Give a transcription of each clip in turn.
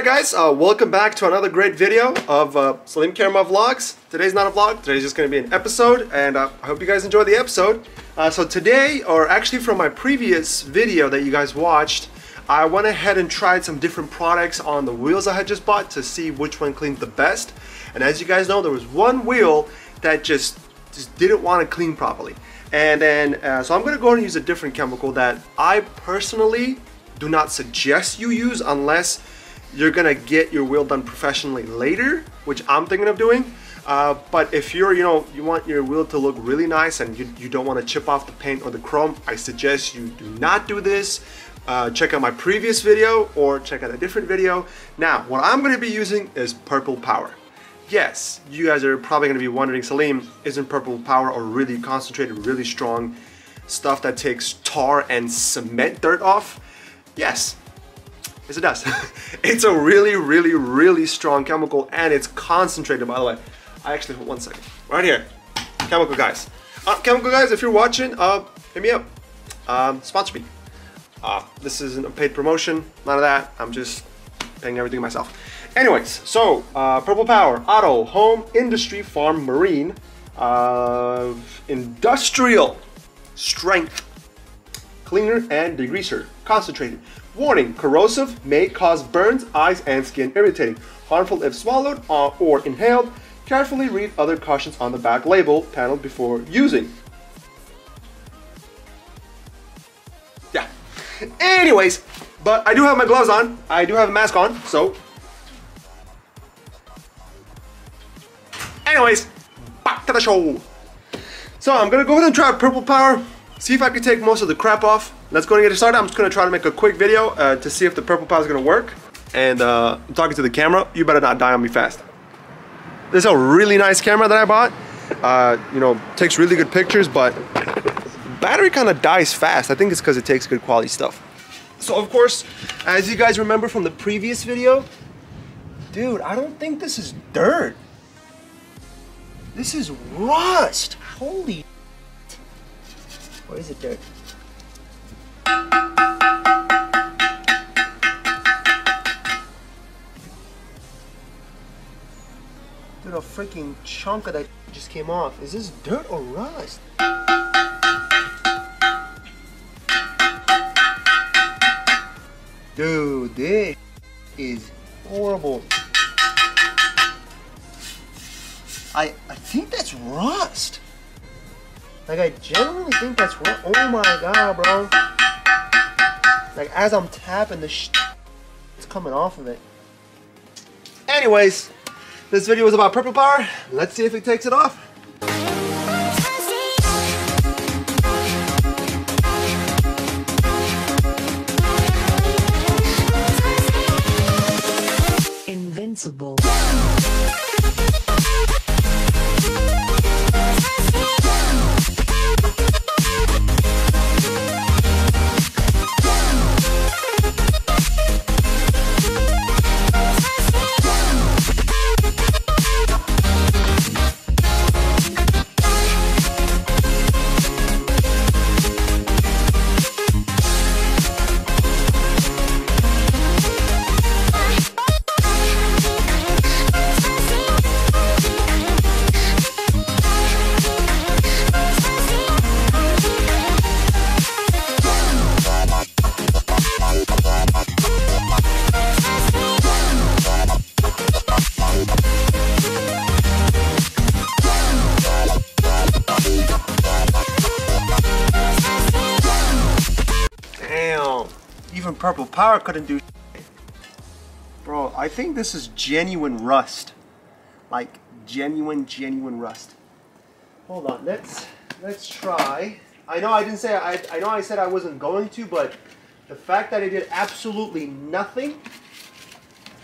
Alright guys, welcome back to another great video of Salim Kemran Vlogs. Today's not a vlog, today's just going to be an episode, and I hope you guys enjoy the episode. So today, or actually from my previous video that you guys watched, I went ahead and tried some different products on the wheels I had just bought to see which one cleans the best. And as you guys know, there was one wheel that just didn't want to clean properly. And then, so I'm going to go ahead and use a different chemical that I personally do not suggest you use unless you're gonna get your wheel done professionally later, which I'm thinking of doing. But if you're, you want your wheel to look really nice and you don't want to chip off the paint or the chrome, I suggest you do not do this. Check out my previous video or check out a different video. Now, what I'm gonna be using is Purple Power. Yes, you guys are probably gonna be wondering, Salim, isn't Purple Power or really concentrated, really strong stuff that takes tar and cement dirt off? Yes. Yes, it does. It's a really strong chemical, and it's concentrated, by the way. I actually, one second, right here, chemical guys. Chemical guys, if you're watching, hit me up. Sponsor me. This isn't a paid promotion, none of that. I'm just paying everything myself. Anyways, so Purple Power, Auto, Home, Industry, Farm, Marine, Industrial Strength Cleaner and Degreaser, concentrated. Warning, corrosive, may cause burns, eyes, and skin irritating. Harmful if swallowed or inhaled. Carefully read other cautions on the back label panel before using. Yeah. Anyways, but I do have my gloves on. I do have a mask on, so. Anyways, back to the show. So I'm gonna go ahead and try Purple Power. See if I can take most of the crap off. Let's go and get it started. I'm just gonna try to make a quick video to see if the Purple Power is gonna work. And I'm talking to the camera. You better not die on me fast. This is a really nice camera that I bought. Takes really good pictures, but battery kind of dies fast. I think it's because it takes good quality stuff. So of course, as you guys remember from the previous video, dude, I don't think this is dirt. This is rust. Holy. Or is it dirt? Dude, a freaking chunk of that just came off. Is this dirt or rust? Dude, this is horrible. I think that's rust. Like, I genuinely think that's rust. Oh my god, bro. Like, as I'm tapping, it's coming off of it. Anyways, this video is about Purple Power. Let's see if it takes it off. Invincible. Even Purple Power couldn't do shit. Bro, I think this is genuine rust. Like, genuine rust. Hold on, let's try. I know I didn't say, I know I said I wasn't going to, but the fact that it did absolutely nothing,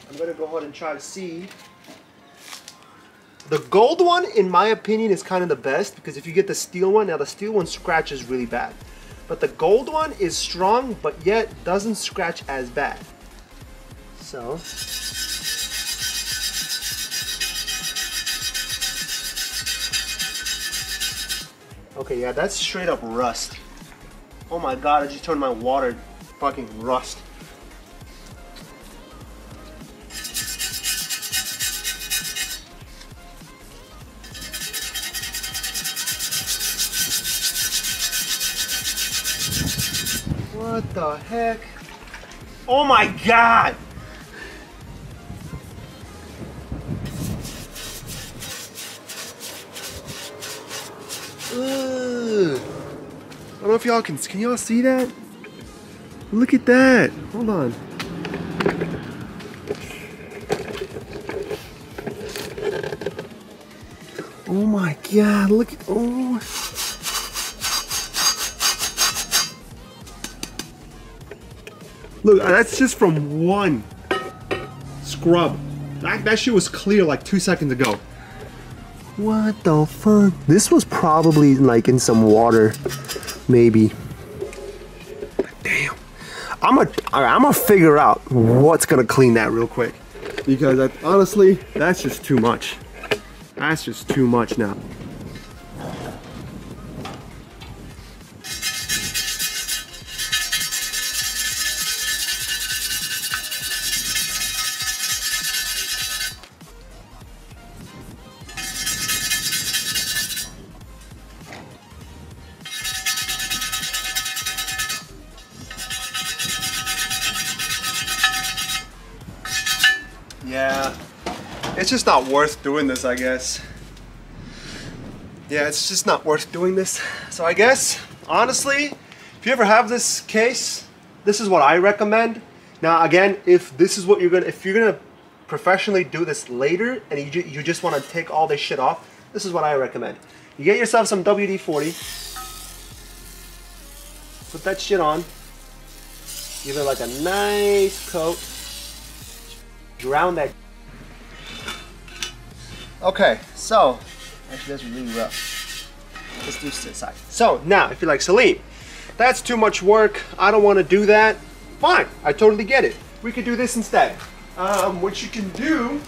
I'm gonna go ahead and try to see. The gold one, in my opinion, is kind of the best, because if you get the steel one, now the steel one scratches really bad. But the gold one is strong, but yet doesn't scratch as bad. So. Okay, yeah, that's straight up rust. Oh my god, I just turned my water fucking rust. What the heck? Oh my God! Ugh. I don't know if y'all can y'all see that? Look at that. Hold on. Oh my God, look at, oh. Look, that's just from one scrub. That shit was clear like 2 seconds ago. What the fuck? This was probably like in some water, maybe. Damn. I'm gonna figure out what's gonna clean that real quick. Because honestly, that's just too much. That's just too much now. Yeah, it's just not worth doing this, I guess. Yeah, it's just not worth doing this. So I guess, honestly, if you ever have this case, this is what I recommend. Now again, if this is what if you're gonna professionally do this later and you just wanna take all this shit off, this is what I recommend. You get yourself some WD-40, put that shit on, give it like a nice coat, drown that. Okay, so actually that's really rough. Let's do this to the side. So now, if you're like, Salim, that's too much work, I don't want to do that, fine, I totally get it. We could do this instead. What you can do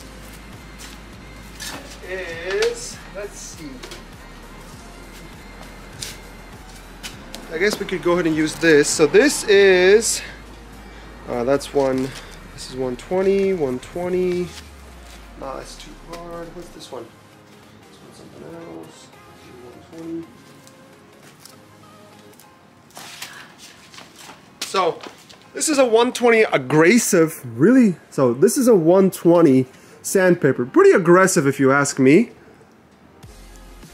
is, let's see. I guess we could go ahead and use this. So this is, that's one. This is 120, 120. Nah, that's too hard. What's this one? This one's something else. 120. So this is a 120 aggressive, really. So this is a 120 sandpaper. Pretty aggressive if you ask me.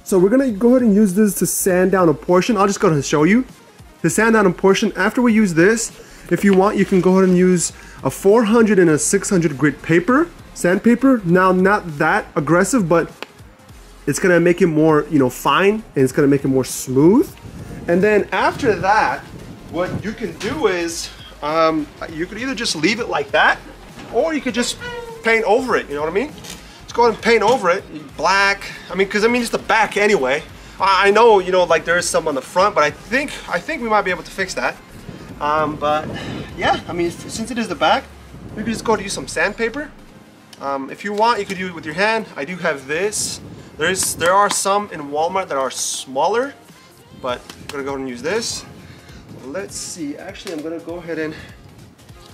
So we're gonna go ahead and use this to sand down a portion. I'll just go ahead and show you. To sand down a portion, after we use this, if you want, you can go ahead and use a 400 and a 600 grit paper, sandpaper. Now, not that aggressive, but it's gonna make it more, you know, fine, and it's gonna make it more smooth. And then after that, what you can do is, you could either just leave it like that, or you could just paint over it, you know what I mean? Let's go ahead and paint over it, black. I mean, because it's the back anyway. I know, you know, like there is some on the front, but I think we might be able to fix that. But yeah, I mean, since it is the back, we could just go to use some sandpaper. If you want, you could do it with your hand. I do have this. There are some in Walmart that are smaller, but I'm gonna go ahead and use this. Let's see. Actually, I'm gonna go ahead and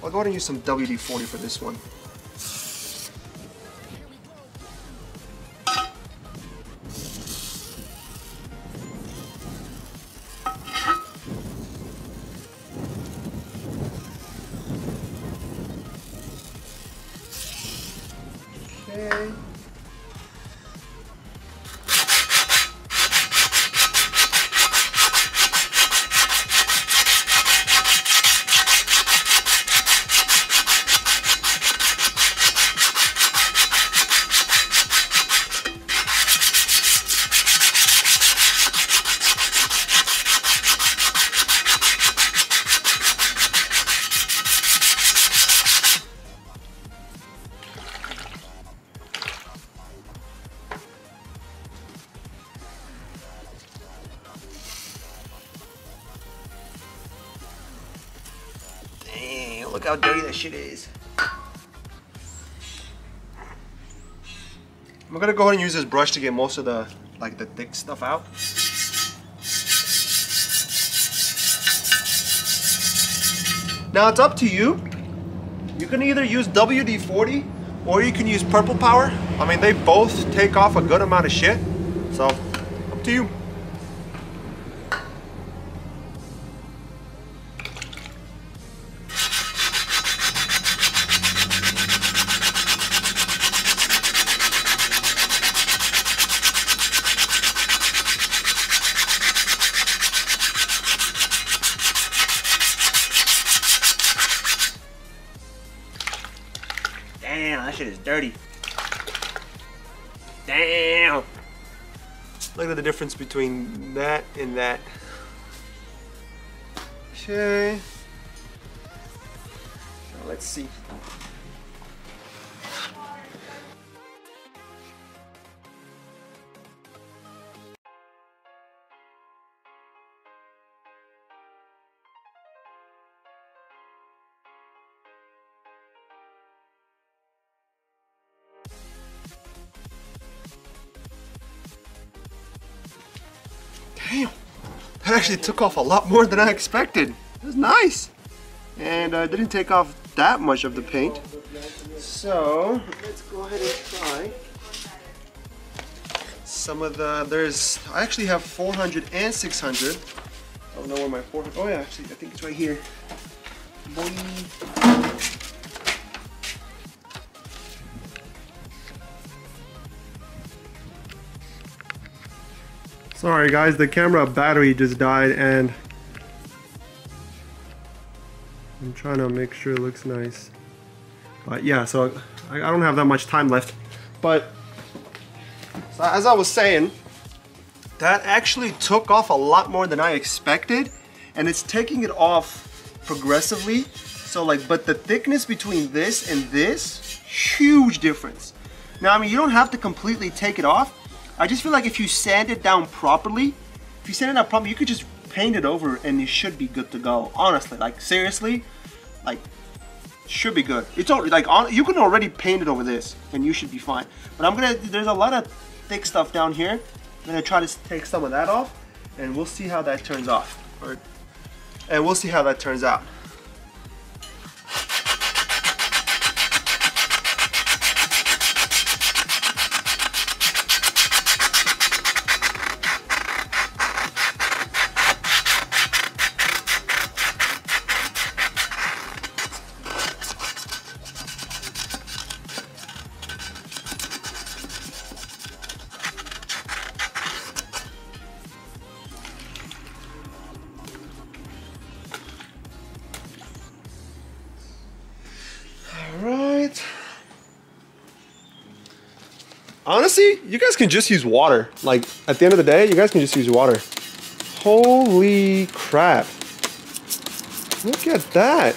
I'll go ahead and use some WD-40 for this one. Okay. Look how dirty that shit is. I'm gonna go ahead and use this brush to get most of the thick stuff out. Now it's up to you. You can either use WD-40 or you can use Purple Power. I mean, they both take off a good amount of shit. So, up to you. That shit is dirty. Damn. Look at the difference between that and that. Okay. Now let's see. Damn, that actually took off a lot more than I expected. It was nice. And I didn't take off that much of the paint. So, let's go ahead and try some of the, I actually have 400 and 600. I don't know where my 400, oh yeah, actually, I think it's right here. Boing. Sorry guys, the camera battery just died and I'm trying to make sure it looks nice. But yeah, so I don't have that much time left. But so as I was saying, that actually took off a lot more than I expected, and it's taking it off progressively. So like, but the thickness between this and this, huge difference. Now, I mean, you don't have to completely take it off. I just feel like if you sand it down properly, you could just paint it over and it should be good to go. Honestly, like seriously, like should be good. It's already like you can already paint it over this and you should be fine. But there's a lot of thick stuff down here. I'm gonna try to take some of that off and we'll see how that turns off. And we'll see how that turns out. Honestly, you guys can just use water. Like, at the end of the day, you guys can just use water. Holy crap. Look at that.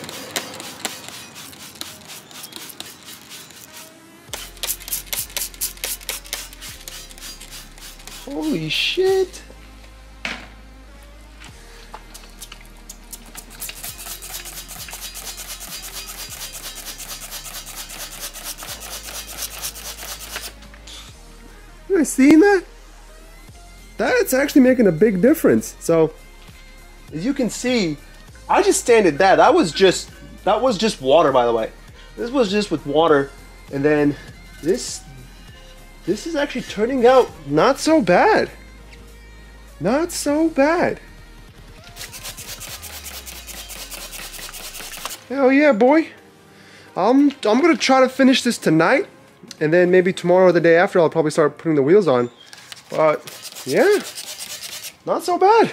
Holy shit. You guys seeing that? That's actually making a big difference. So, as you can see, I just sanded that. That was just water, by the way. This was just with water, and then this is actually turning out not so bad. Not so bad. Hell yeah, boy. I'm gonna try to finish this tonight. And then maybe tomorrow or the day after, I'll probably start putting the wheels on. But yeah, not so bad.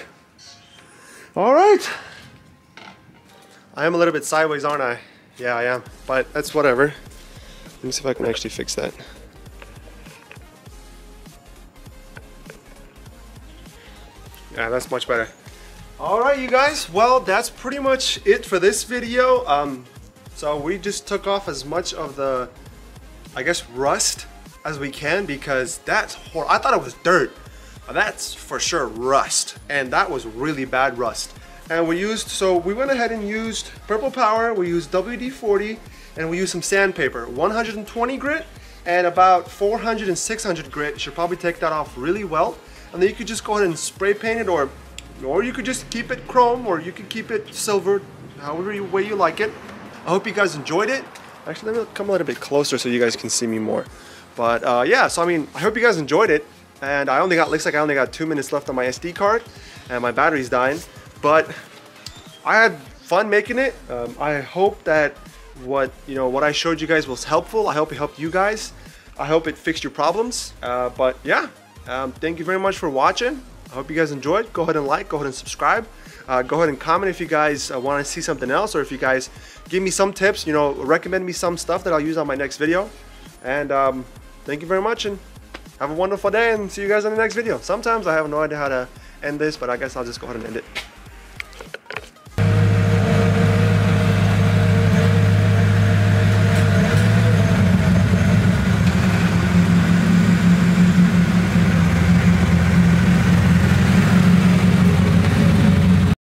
All right. I am a little bit sideways, aren't I? Yeah, I am. But that's whatever. Let me see if I can actually fix that. Yeah, that's much better. All right, you guys. Well, that's pretty much it for this video. So we just took off as much of the, I guess, rust as we can, because that's horrible. I thought it was dirt, but that's for sure rust, and that was really bad rust. And we went ahead and used Purple Power, we used WD40, and we used some sandpaper. 120 grit and about 400 and 600 grit. You should probably take that off really well, and then you could just go ahead and spray paint it, or you could just keep it chrome, or you could keep it silver, however way you like it. I hope you guys enjoyed it. Actually, let me come a little bit closer so you guys can see me more. But yeah, so I mean, I hope you guys enjoyed it. And looks like I only got 2 minutes left on my SD card, and my battery's dying. But I had fun making it. I hope that what I showed you guys was helpful. I hope it helped you guys. I hope it fixed your problems. But yeah, thank you very much for watching. I hope you guys enjoyed. Go ahead and like, go ahead and subscribe. Go ahead and comment if you guys want to see something else, or if you guys give me some tips, recommend me some stuff that I'll use on my next video. And thank you very much, and have a wonderful day, and see you guys in the next video. Sometimes I have no idea how to end this, but I guess I'll just go ahead and end it.